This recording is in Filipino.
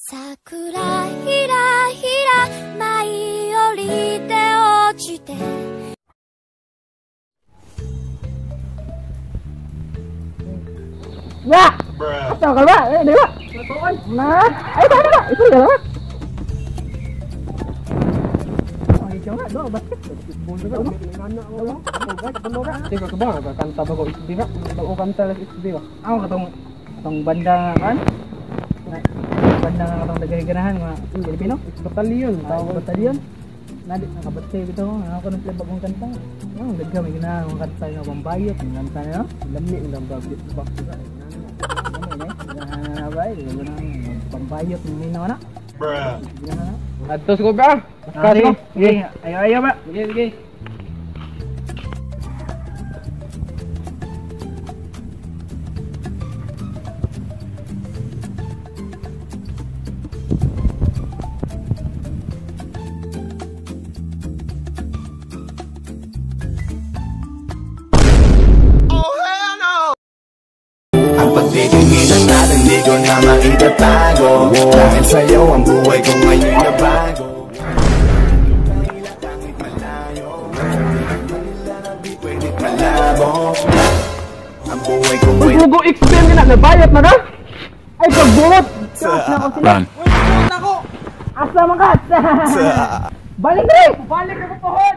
桜ひらひら舞い降りて落ちてYa, atau kalau pak, dewa, nah, ayo sana pak, itu ya pak. Oh, itu nggak, dua basket, boleh juga. Tiga kebang, kanta bago isbi pak, bago kanta les isbi pak. Ako katong banda kan, banda nga katong nagaganahan mga Pilipino, batalyon, tawag batalyon. Nadik nakabatay bitaw ako nang bagong kanta. Ang daghan may ginawa ang kanta nga pambayot, ang kanta no. Lami ang bagit ba. Pambayot ni na na. Bruh. Atos ko ba? Kasi, ayo ba? Sige. Pagtitingin natin di ko na maitatago Dahil sa'yo ang buhay ko ngayon na bago Kahit malayo Manila na di pwede palabo Ang buhay ko ngayon Pagbugo XPM ka na, nabayat na ka? Ay pagbulot! Run Asa mga ka? Balik rin! Balik ka po pohon!